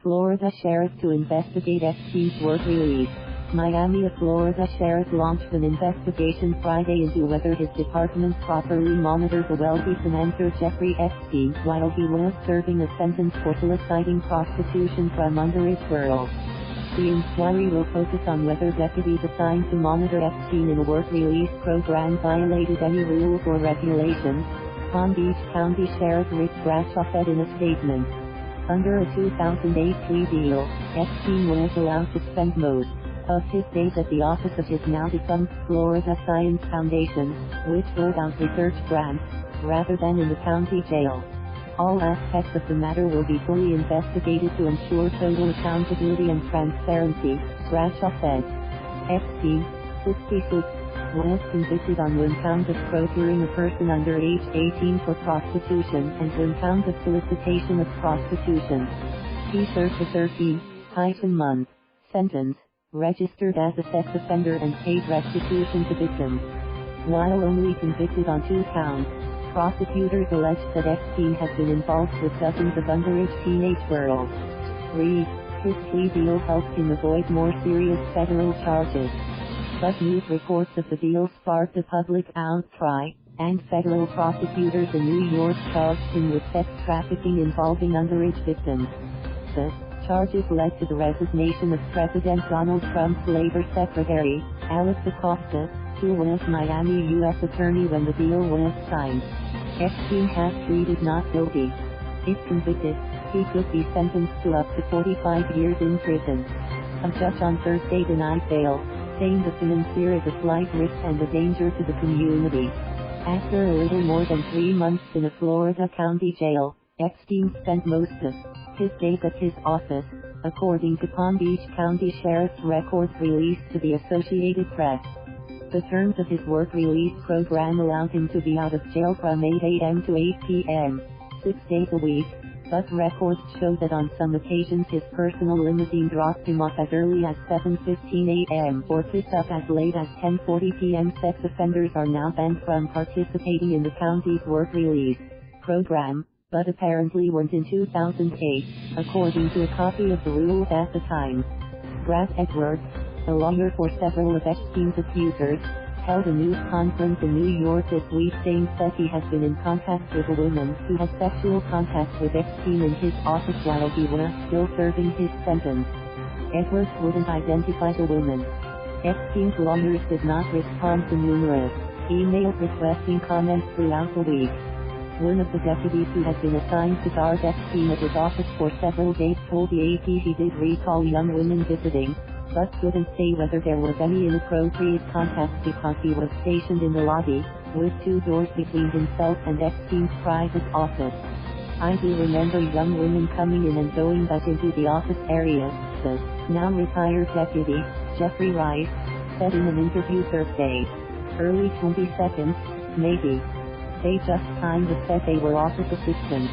Florida sheriff to investigate Epstein's work release. Miami, a Florida sheriff launched an investigation Friday into whether his department properly monitored the wealthy financier Jeffrey Epstein while he was serving a sentence for soliciting prostitution from underage girls. The inquiry will focus on whether deputies assigned to monitor Epstein in a work release program violated any rules or regulations, Palm Beach County Sheriff Rick Bradshaw said in a statement. Under a 2008 plea deal, Epstein was allowed to spend most of his days at the office of his now-defunct Florida Science Foundation, which rolled out research grants, rather than in the county jail. All aspects of the matter will be fully investigated to ensure total accountability and transparency, Bradshaw said. Epstein, 66, was convicted on 1 count of procuring a person under age 18 for prostitution and 1 count of solicitation of prostitution. He served a 13-month sentence, registered as a sex offender and paid restitution to victims. While only convicted on 2 counts, prosecutors alleged that Epstein had been involved with dozens of underage teenage girls. His plea deal helped him avoid more serious federal charges. But news reports of the deal sparked a public outcry, and federal prosecutors in New York charged him with sex trafficking involving underage victims. The charges led to the resignation of President Donald Trump's Labor Secretary, Alex Acosta, who was Miami U.S. Attorney when the deal was signed. Epstein has pleaded not guilty. If convicted, he could be sentenced to up to 45 years in prison. A judge on Thursday denied bail, saying the financier is a slight risk and a danger to the community. After a little more than 3 months in a Florida county jail, Epstein spent most of his days at his office, according to Palm Beach County Sheriff's records released to the Associated Press. The terms of his work release program allowed him to be out of jail from 8 a.m. to 8 p.m., 6 days a week, but records show that on some occasions his personal limousine dropped him off as early as 7:15 a.m. or picked up as late as 10:40 p.m. Sex offenders are now banned from participating in the county's work release program, but apparently weren't in 2008, according to a copy of the rules at the time. Brad Edwards, a lawyer for several of Epstein's accusers, held a news conference in New York this week saying that he has been in contact with a woman who had sexual contact with Epstein in his office while he was still serving his sentence. Edwards wouldn't identify the woman. Epstein's lawyers did not respond to numerous emails requesting comments throughout the week. One of the deputies who had been assigned to guard Epstein at his office for several days told the AP he did recall young women visiting, but couldn't say whether there was any inappropriate contact because he was stationed in the lobby, with 2 doors between himself and Epstein's private office. I do remember young women coming in and going back into the office area, the now-retired deputy, Jeffrey Rice, said in an interview Thursday. Early 22nd, maybe. They just kinda said they were office assistants.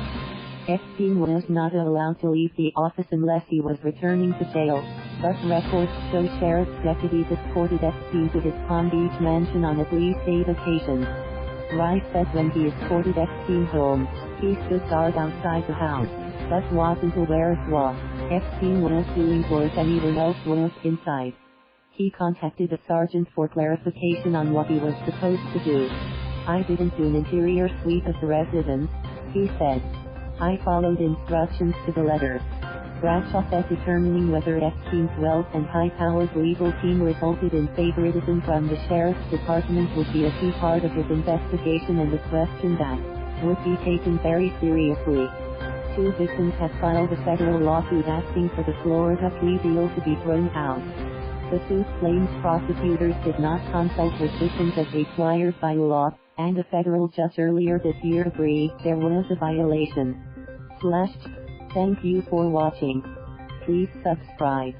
Epstein was not allowed to leave the office unless he was returning to jail, but records show sheriff's deputies escorted Epstein to his Palm Beach mansion on at least 8 occasions. Rice said when he escorted Epstein home, he stood guard outside the house, but wasn't aware of what Epstein was doing or if anyone else was inside. He contacted a sergeant for clarification on what he was supposed to do. I didn't do an interior sweep of the residence, he said. I followed instructions to the letter. Bradshaw said determining whether Epstein's wealth and high-powered legal team resulted in favoritism from the sheriff's department would be a key part of his investigation and a question that would be taken very seriously. 2 victims have filed a federal lawsuit asking for the Florida plea deal to be thrown out. The suit claims prosecutors did not consult with victims as required by law, and a federal judge earlier this year agreed there was a violation. Thank you for watching. Please subscribe.